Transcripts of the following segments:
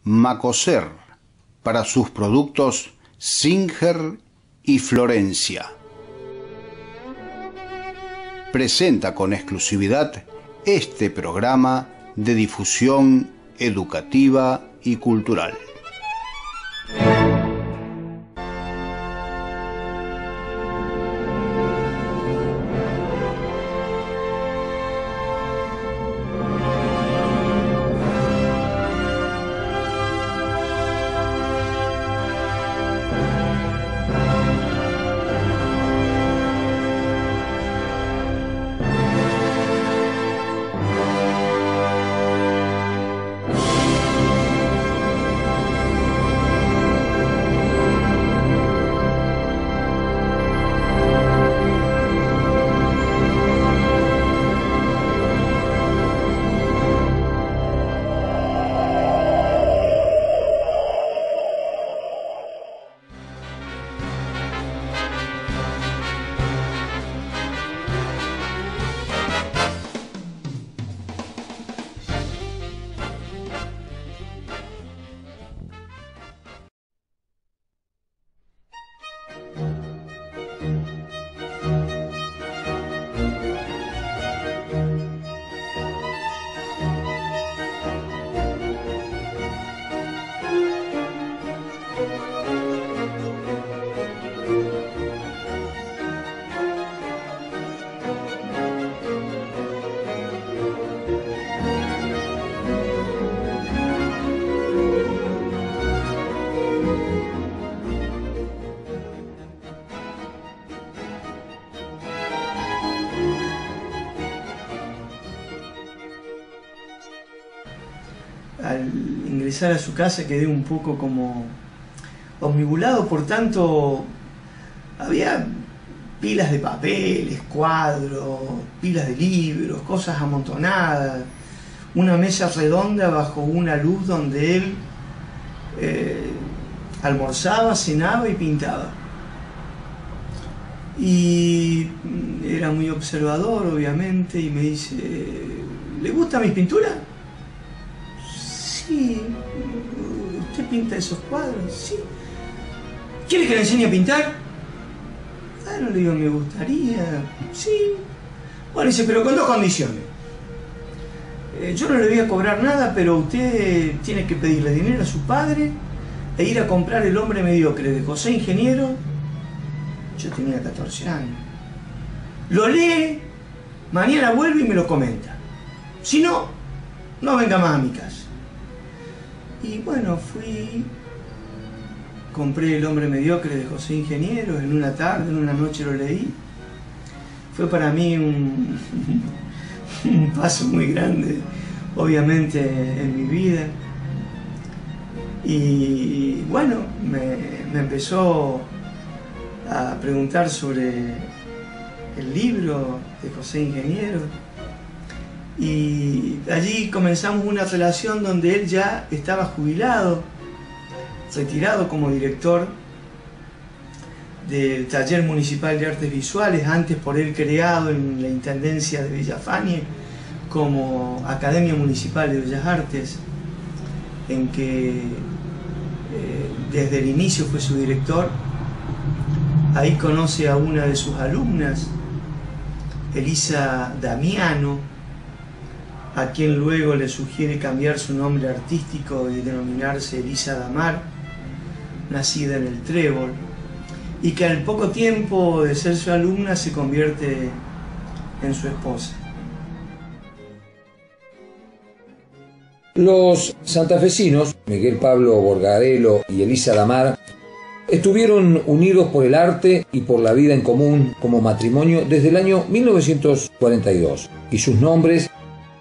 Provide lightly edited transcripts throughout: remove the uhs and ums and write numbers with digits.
Macoser para sus productos Singer y Florencia. Presenta con exclusividad este programa de difusión educativa y cultural. Al ingresar a su casa quedé un poco como omnibulado, por tanto había pilas de papeles, cuadros, pilas de libros, cosas amontonadas, una mesa redonda bajo una luz donde él almorzaba, cenaba y pintaba. Y era muy observador, obviamente, y me dice: ¿le gustan mis pinturas? Sí. ¿Usted pinta esos cuadros? Sí. ¿Quiere que le enseñe a pintar? Bueno, le digo, me gustaría. Sí. Bueno, dice, pero con dos condiciones. Yo no le voy a cobrar nada, pero usted tiene que pedirle dinero a su padre e ir a comprar El hombre mediocre de José Ingeniero. Yo tenía 14 años. Lo lee, mañana vuelve y me lo comenta. Si no, no venga más a mi casa. Y bueno, fui, compré El hombre mediocre de José Ingeniero en una tarde, en una noche lo leí. Fue para mí un paso muy grande, obviamente, en mi vida. Y bueno, me empezó a preguntar sobre el libro de José Ingeniero. Y allí comenzamos una relación donde él ya estaba jubilado, retirado como director del Taller Municipal de Artes Visuales, antes por él creado en la Intendencia de Villafañe como Academia Municipal de Bellas Artes, en que desde el inicio fue su director. Ahí conoce a una de sus alumnas, Elisa Damiano, a quien luego le sugiere cambiar su nombre artístico y denominarse Elisa Damar, nacida en el Trébol, y que al poco tiempo de ser su alumna se convierte en su esposa. Los santafesinos, Miguel Pablo Borgarelo y Elisa Damar, estuvieron unidos por el arte y por la vida en común como matrimonio desde el año 1942, y sus nombres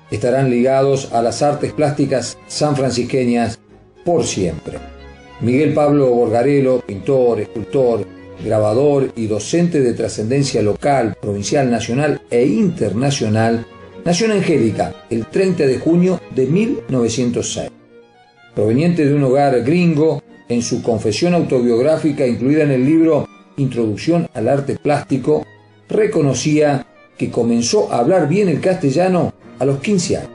estarán ligados a las artes plásticas sanfrancisqueñas por siempre. Miguel Pablo Borgarelo, pintor, escultor, grabador y docente de trascendencia local, provincial, nacional e internacional, nació en Angélica el 30 de junio de 1906. Proveniente de un hogar gringo, en su confesión autobiográfica incluida en el libro Introducción al Arte Plástico, reconocía que comenzó a hablar bien el castellano a los 15 años.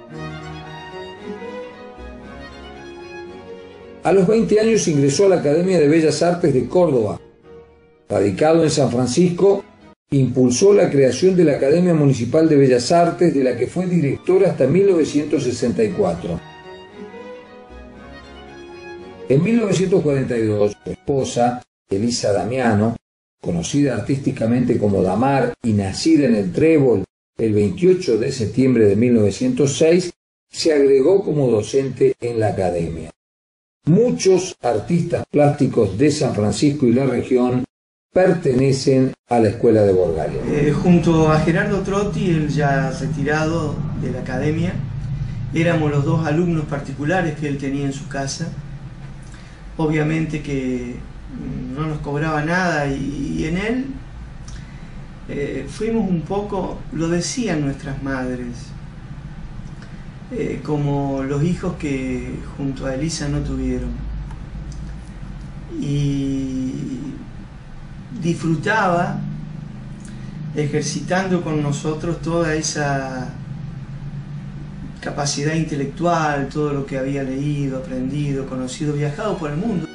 A los 20 años ingresó a la Academia de Bellas Artes de Córdoba. Radicado en San Francisco, impulsó la creación de la Academia Municipal de Bellas Artes, de la que fue director hasta 1964. En 1942, su esposa, Elisa Damiano, conocida artísticamente como Damar y nacida en el Trébol el 28 de septiembre de 1906, se agregó como docente en la academia. Muchos artistas plásticos de San Francisco y la región pertenecen a la Escuela de Borgalelo. Junto a Gerardo Trotti, él ya retirado de la academia, éramos los dos alumnos particulares que él tenía en su casa. Obviamente que no nos cobraba nada y en él fuimos un poco, lo decían nuestras madres, como los hijos que junto a Elisa no tuvieron. Y disfrutaba ejercitando con nosotros toda esa capacidad intelectual, todo lo que había leído, aprendido, conocido, viajado por el mundo.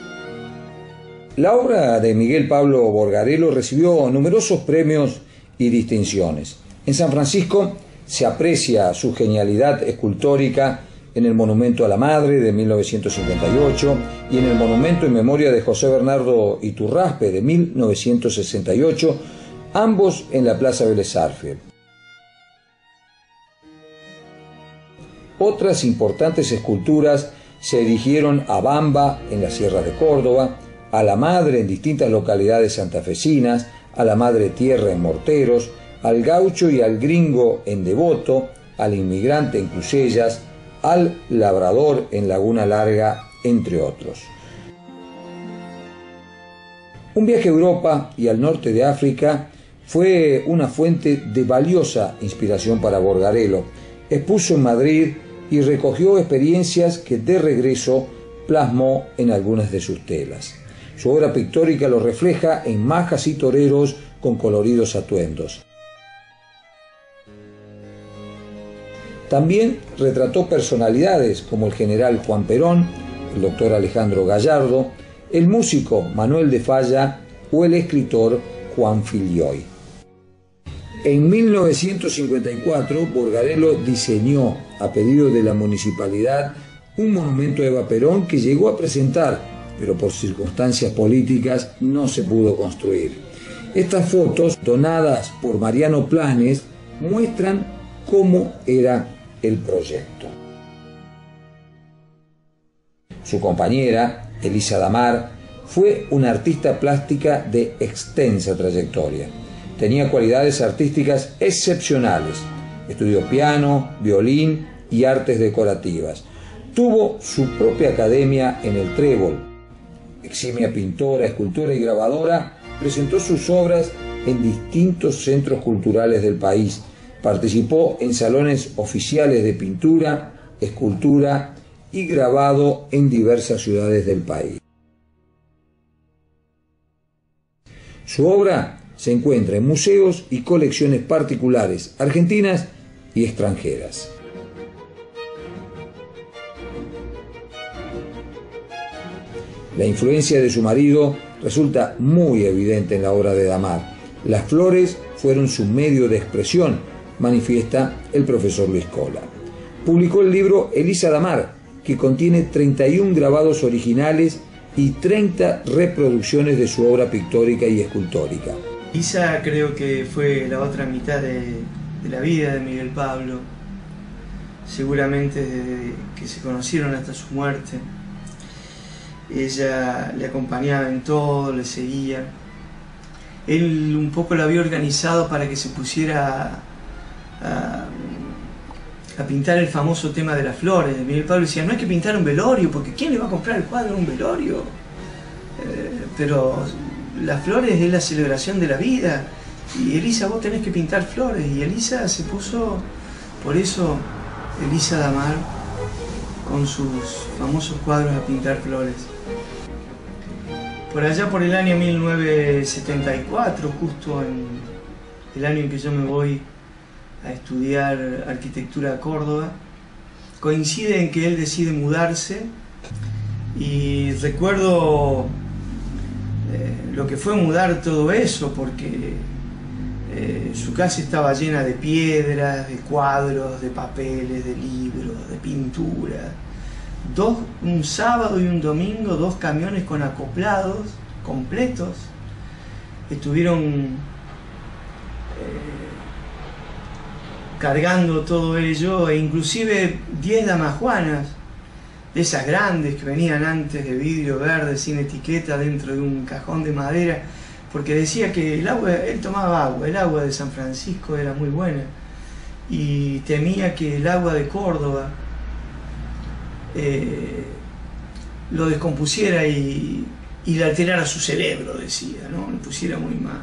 La obra de Miguel Pablo Borgarelo recibió numerosos premios y distinciones. En San Francisco se aprecia su genialidad escultórica en el Monumento a la Madre de 1958 y en el Monumento en memoria de José Bernardo Iturraspe de 1968, ambos en la Plaza Vélez Sarsfield. Otras importantes esculturas se erigieron a Bamba en la Sierra de Córdoba, a la Madre en distintas localidades santafesinas, a la Madre Tierra en Morteros, al Gaucho y al Gringo en Devoto, al Inmigrante en Crucellas, al Labrador en Laguna Larga, entre otros. Un viaje a Europa y al norte de África fue una fuente de valiosa inspiración para Borgarelo. Expuso en Madrid y recogió experiencias que de regreso plasmó en algunas de sus telas. Su obra pictórica lo refleja en majas y toreros con coloridos atuendos. También retrató personalidades como el general Juan Perón, el doctor Alejandro Gallardo, el músico Manuel de Falla o el escritor Juan Filioy. En 1954, Borgarelo diseñó, a pedido de la municipalidad, un monumento a Eva Perón que llegó a presentar, pero por circunstancias políticas no se pudo construir. Estas fotos, donadas por Mariano Planes, muestran cómo era el proyecto. Su compañera, Elisa Damar, fue una artista plástica de extensa trayectoria. Tenía cualidades artísticas excepcionales. Estudió piano, violín y artes decorativas. Tuvo su propia academia en el Trébol. Eximia pintora, escultora y grabadora, presentó sus obras en distintos centros culturales del país. Participó en salones oficiales de pintura, escultura y grabado en diversas ciudades del país. Su obra se encuentra en museos y colecciones particulares argentinas y extranjeras. La influencia de su marido resulta muy evidente en la obra de Damar. Las flores fueron su medio de expresión, manifiesta el profesor Luis Cola. Publicó el libro Elisa Damar, que contiene 31 grabados originales y 30 reproducciones de su obra pictórica y escultórica. Elisa creo que fue la otra mitad de la vida de Miguel Pablo, seguramente desde que se conocieron hasta su muerte. Ella le acompañaba en todo, le seguía. Él un poco la había organizado para que se pusiera a pintar el famoso tema de las flores. Miguel Pablo decía, no hay que pintar un velorio, porque ¿quién le va a comprar el cuadro a un velorio? Pero las flores es la celebración de la vida, y Elisa, vos tenés que pintar flores. Y Elisa se puso, por eso Elisa Damar, con sus famosos cuadros a pintar flores. Por allá por el año 1974, justo en el año en que yo me voy a estudiar arquitectura a Córdoba, coincide en que él decide mudarse Y recuerdo lo que fue mudar todo eso, porque su casa estaba llena de piedras, de cuadros, de papeles, de libros, de pintura. Un sábado y un domingo, 2 camiones con acoplados completos estuvieron cargando todo ello, e inclusive 10 damajuanas de esas grandes que venían antes de vidrio verde sin etiqueta dentro de un cajón de madera, porque decía que el agua, él tomaba agua, el agua de San Francisco era muy buena, y temía que el agua de Córdoba lo descompusiera y le alterara su cerebro, decía, ¿no? Lo pusiera muy mal.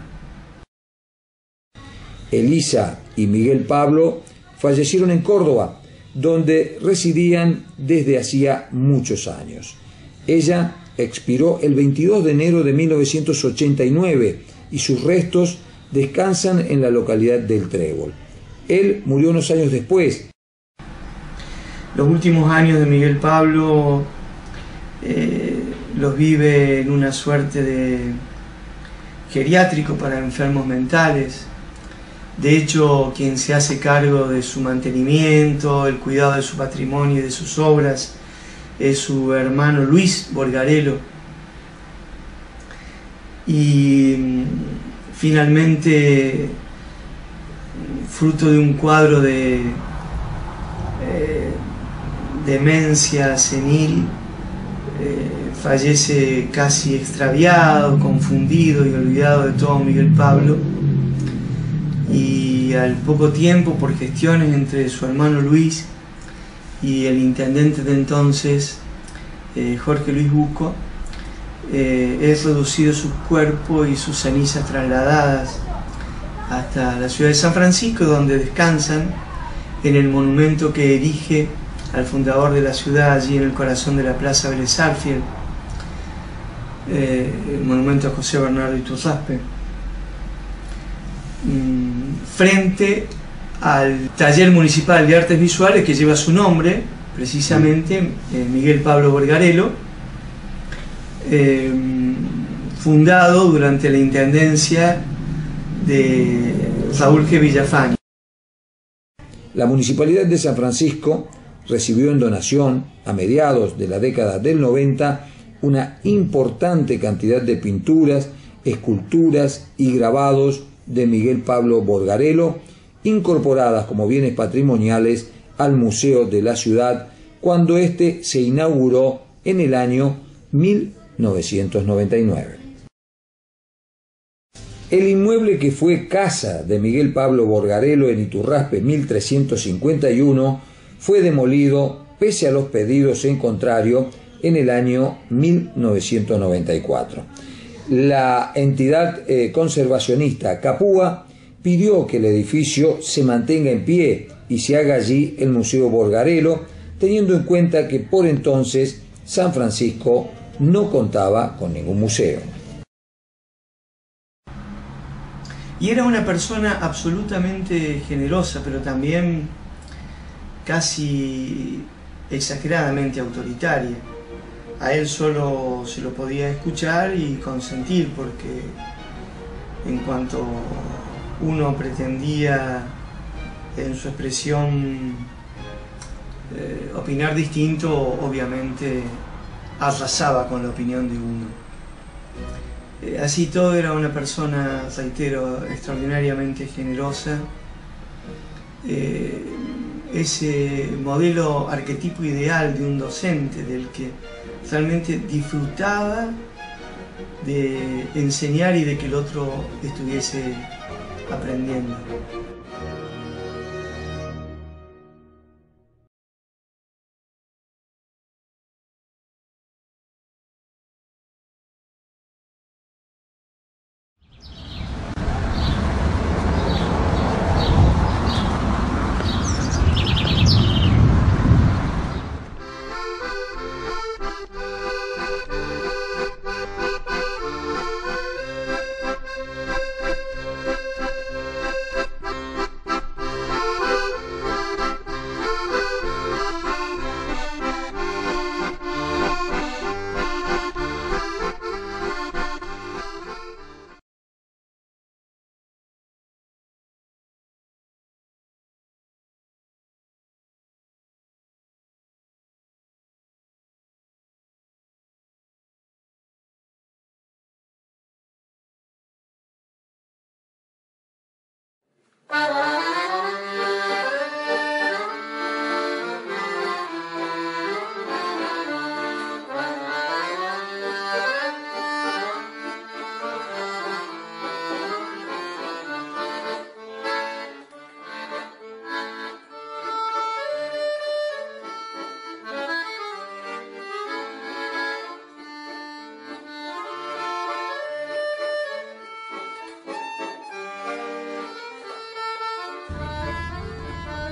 Elisa y Miguel Pablo fallecieron en Córdoba, donde residían desde hacía muchos años. Ella expiró el 22 de enero de 1989 y sus restos descansan en la localidad del Trébol. Él murió unos años después. Los últimos años de Miguel Pablo los vive en una suerte de geriátrico para enfermos mentales. De hecho, quien se hace cargo de su mantenimiento, el cuidado de su patrimonio y de sus obras, es su hermano Luis Borgarello. Y finalmente, fruto de un cuadro de demencia senil, fallece casi extraviado, confundido y olvidado de todo Miguel Pablo. Y al poco tiempo, por gestiones entre su hermano Luis y el intendente de entonces, Jorge Luis Bucco, es reducido su cuerpo y sus cenizas trasladadas hasta la ciudad de San Francisco, donde descansan en el monumento que erige al fundador de la ciudad, allí en el corazón de la Plaza Vélez Sarsfield, el monumento a José Bernardo Iturraspe, frente al taller municipal de artes visuales que lleva su nombre, precisamente Miguel Pablo Borgarello, fundado durante la intendencia de Raúl G. Villafañe. La Municipalidad de San Francisco recibió en donación, a mediados de la década del 90, una importante cantidad de pinturas, esculturas y grabados de Miguel Pablo Borgarello, incorporadas como bienes patrimoniales al Museo de la Ciudad cuando éste se inauguró en el año 1999. El inmueble, que fue casa de Miguel Pablo Borgarello en Iturraspe 1351, fue demolido pese a los pedidos en contrario en el año 1994. La entidad conservacionista Capúa pidió que el edificio se mantenga en pie y se haga allí el Museo Borgarello, teniendo en cuenta que por entonces San Francisco no contaba con ningún museo. Y era una persona absolutamente generosa, pero también casi exageradamente autoritaria. A él solo se lo podía escuchar y consentir, porque en cuanto uno pretendía en su expresión opinar distinto, obviamente arrasaba con la opinión de uno. Así todo, era una persona, reitero, extraordinariamente generosa. Ese modelo arquetipo ideal de un docente, del que realmente disfrutaba de enseñar y de que el otro estuviese aprendiendo.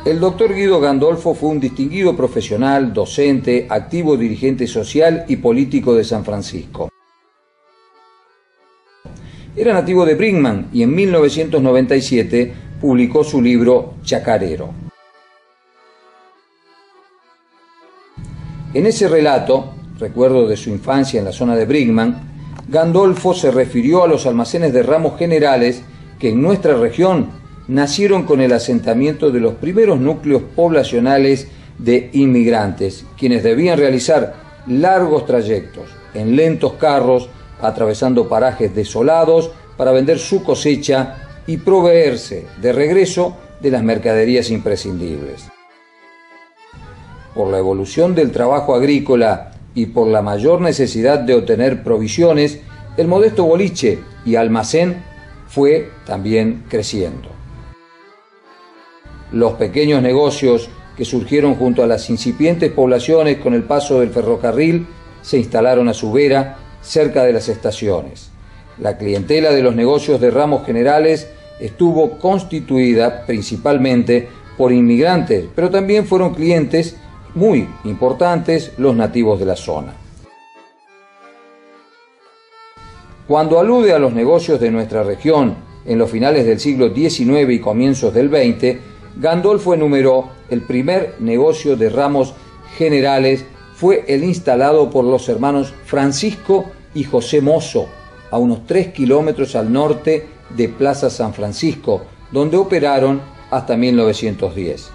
El doctor Guido Gandolfo fue un distinguido profesional, docente, activo dirigente social y político de San Francisco. Era nativo de Brinkman y en 1997 publicó su libro Chacarero. En ese relato, recuerdo de su infancia en la zona de Brinkman, Gandolfo se refirió a los almacenes de ramos generales que en nuestra región nacieron con el asentamiento de los primeros núcleos poblacionales de inmigrantes, quienes debían realizar largos trayectos en lentos carros, atravesando parajes desolados para vender su cosecha y proveerse de regreso de las mercaderías imprescindibles. Por la evolución del trabajo agrícola y por la mayor necesidad de obtener provisiones, el modesto boliche y almacén fue también creciendo. Los pequeños negocios que surgieron junto a las incipientes poblaciones con el paso del ferrocarril se instalaron a su vera, cerca de las estaciones. La clientela de los negocios de ramos generales estuvo constituida principalmente por inmigrantes, pero también fueron clientes muy importantes los nativos de la zona. Cuando alude a los negocios de nuestra región en los finales del siglo XIX y comienzos del XX, Gandolfo enumeró el primer negocio de ramos generales fue el instalado por los hermanos Francisco y José Mozo, a unos 3 kilómetros al norte de Plaza San Francisco, donde operaron hasta 1910.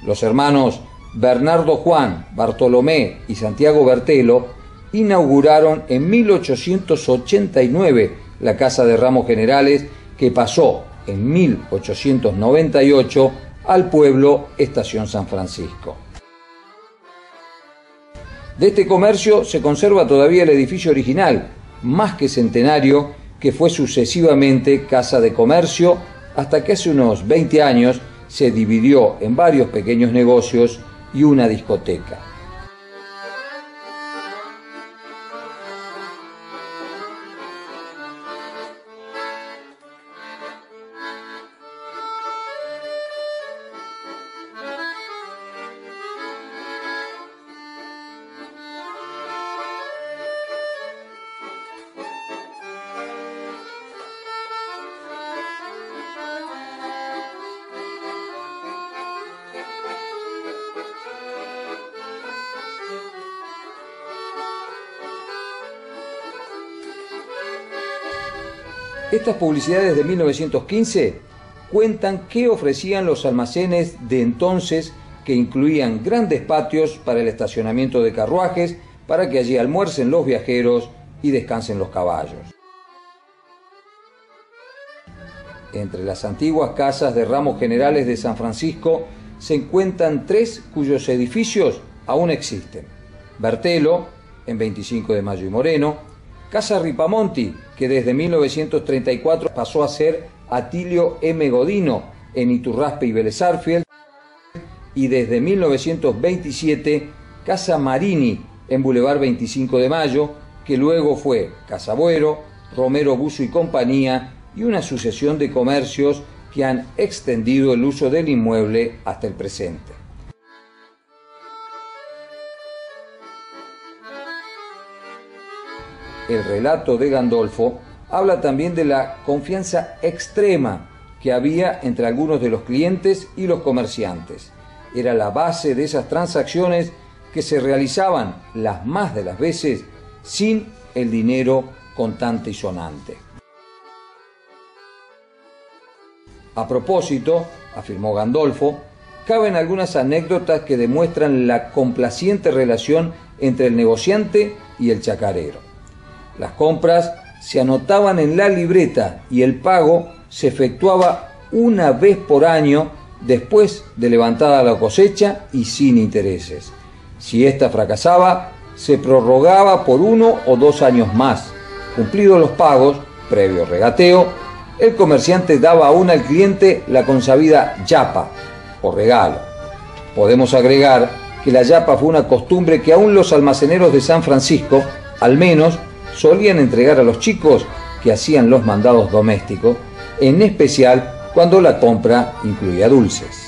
Los hermanos Bernardo Juan, Bartolomé y Santiago Bertelo inauguraron en 1889 la Casa de Ramos Generales, que pasó en 1898 al pueblo Estación San Francisco. De este comercio se conserva todavía el edificio original, más que centenario, que fue sucesivamente Casa de Comercio, hasta que hace unos 20 años se dividió en varios pequeños negocios y una discoteca. Estas publicidades de 1915 cuentan qué ofrecían los almacenes de entonces, que incluían grandes patios para el estacionamiento de carruajes, para que allí almuercen los viajeros y descansen los caballos. Entre las antiguas casas de ramos generales de San Francisco se encuentran 3 cuyos edificios aún existen: Bertelo, en 25 de Mayo y Moreno; Casa Ripamonti, que desde 1934 pasó a ser Atilio M. Godino, en Iturraspe y Vélez Sarsfield; y desde 1927 Casa Marini, en Boulevard 25 de Mayo, que luego fue Casa Buero, Romero Buzo y Compañía, y una sucesión de comercios que han extendido el uso del inmueble hasta el presente. El relato de Gandolfo habla también de la confianza extrema que había entre algunos de los clientes y los comerciantes. Era la base de esas transacciones que se realizaban las más de las veces sin el dinero contante y sonante. A propósito, afirmó Gandolfo, caben algunas anécdotas que demuestran la complaciente relación entre el negociante y el chacarero. Las compras se anotaban en la libreta y el pago se efectuaba una vez por año después de levantada la cosecha y sin intereses. Si ésta fracasaba, se prorrogaba por 1 o 2 años más. Cumplidos los pagos, previo regateo, el comerciante daba aún al cliente la consabida yapa o regalo. Podemos agregar que la yapa fue una costumbre que aún los almaceneros de San Francisco, al menos, solían entregar a los chicos que hacían los mandados domésticos, en especial cuando la compra incluía dulces.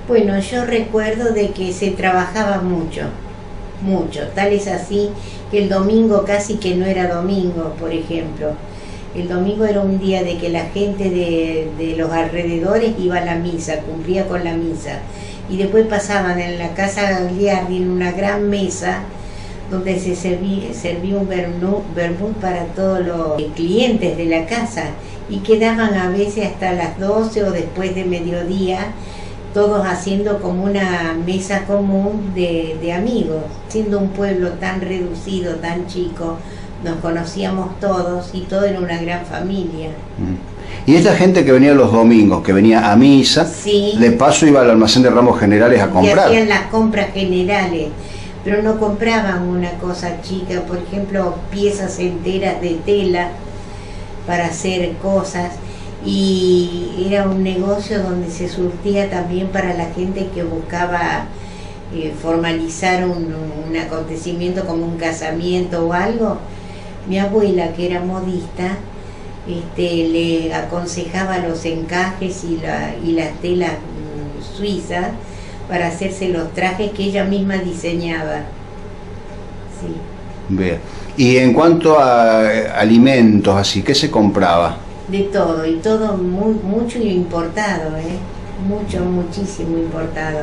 Bueno, yo recuerdo de que se trabajaba mucho, tal es así que el domingo casi que no era domingo, por ejemplo. El domingo era un día de que la gente de los alrededores iba a la misa, cumplía con la misa, y después pasaban en la casa Gagliardi en una gran mesa donde se servía un vermut para todos los clientes de la casa, y quedaban a veces hasta las 12 o después de mediodía, todos haciendo como una mesa común de amigos. Siendo un pueblo tan reducido, tan chico, nos conocíamos todos y todo era una gran familia. Y esta gente que venía los domingos, que venía a misa, sí, de paso iba al almacén de ramos generales a comprar. Y hacían las compras generales, pero no compraban una cosa chica, por ejemplo, piezas enteras de tela para hacer cosas. Y era un negocio donde se surtía también para la gente que buscaba formalizar un acontecimiento como un casamiento o algo. Mi abuela, que era modista, le aconsejaba los encajes y las telas suizas para hacerse los trajes que ella misma diseñaba. Sí. Bien. Y en cuanto a alimentos, así, ¿qué se compraba? De todo, y todo mucho importado, muchísimo importado.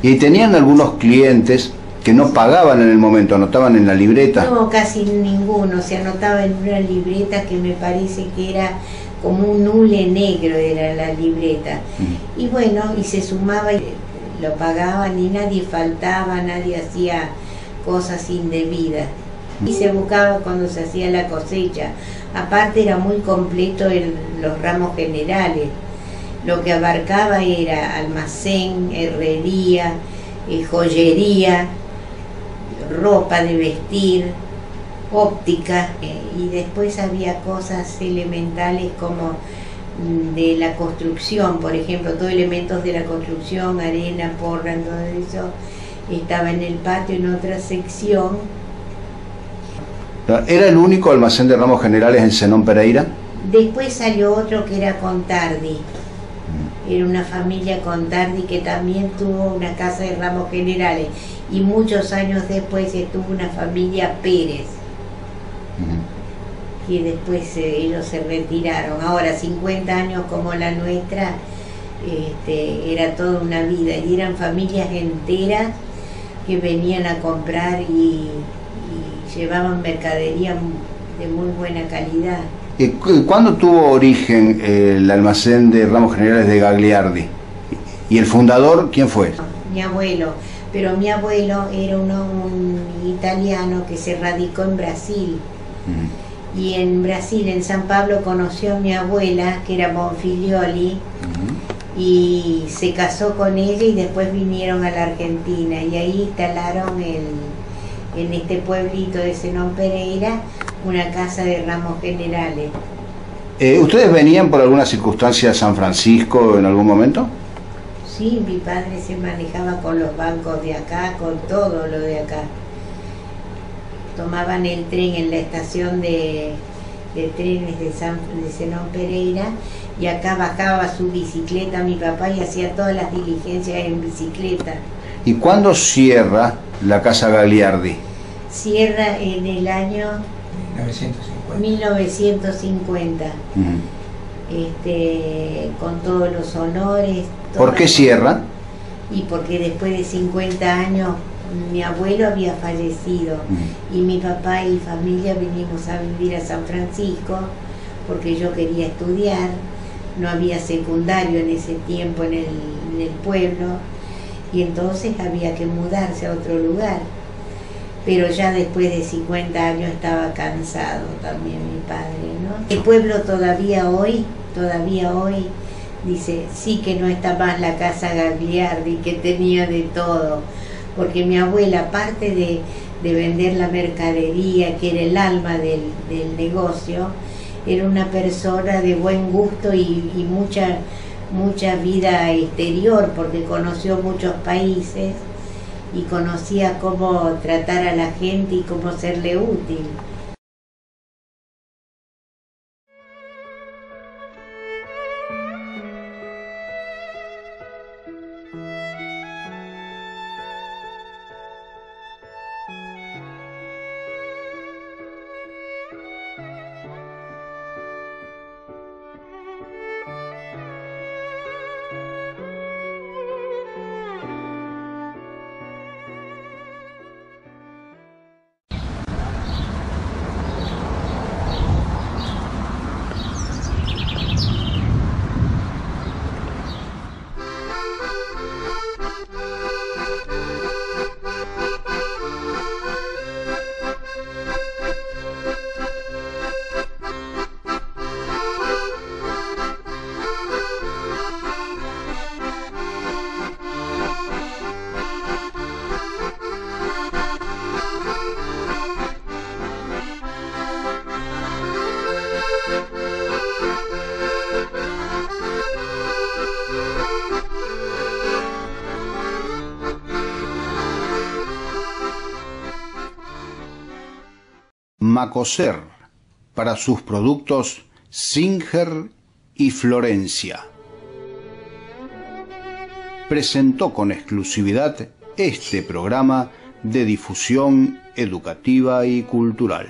¿Y tenían algunos clientes que no pagaban en el momento, anotaban en la libreta? No, casi ninguno, se anotaba en una libreta que me parece que era como un hule negro, era la libreta. Y bueno, y se sumaba y lo pagaban y nadie faltaba, nadie hacía cosas indebidas. Y se buscaba cuando se hacía la cosecha. Aparte era muy completo los ramos generales. Lo que abarcaba era almacén, herrería, joyería, ropa de vestir, óptica, y después había cosas elementales como de la construcción, por ejemplo, todos elementos de la construcción, arena, porra, todo eso estaba en el patio en otra sección. ¿Era el único almacén de ramos generales en Zenón Pereira? Después salió otro que era Contardi. Era una familia Contardi que también tuvo una casa de ramos generales. Y muchos años después estuvo una familia Pérez. Que después ellos se retiraron. Ahora, 50 años como la nuestra, era toda una vida. Y eran familias enteras que venían a comprar y llevaban mercadería de muy buena calidad. ¿Cuándo tuvo origen el almacén de ramos generales de Gagliardi? ¿Y el fundador quién fue? Mi abuelo. Pero mi abuelo era un italiano que se radicó en Brasil. Y en Brasil, en San Pablo, conoció a mi abuela, que era Bonfilioli, y se casó con ella y después vinieron a la Argentina. Y ahí instalaron en este pueblito de Zenón Pereira una casa de ramos generales. ¿Ustedes venían por alguna circunstancia a San Francisco en algún momento? Sí, mi padre se manejaba con los bancos de acá, con todo lo de acá. Tomaban el tren en la estación de trenes de Zenón Pereira, y acá bajaba su bicicleta mi papá y hacía todas las diligencias en bicicleta. ¿Y cuándo cierra la Casa Gagliardi? Cierra en el año 1950. Con todos los honores. ¿Por qué cierra? Y porque después de 50 años mi abuelo había fallecido y mi papá y familia vinimos a vivir a San Francisco porque yo quería estudiar. No había secundario en ese tiempo en el pueblo, y entonces había que mudarse a otro lugar. Pero ya después de 50 años estaba cansado también mi padre, ¿no? El pueblo todavía hoy dice, sí, que no está más la Casa Gagliardi, que tenía de todo, porque mi abuela, aparte de vender la mercadería, que era el alma del negocio, era una persona de buen gusto y mucha vida exterior, porque conoció muchos países y conocía cómo tratar a la gente y cómo serle útil. Macoser, para sus productos Singer y Florencia. Presentó con exclusividad este programa de difusión educativa y cultural.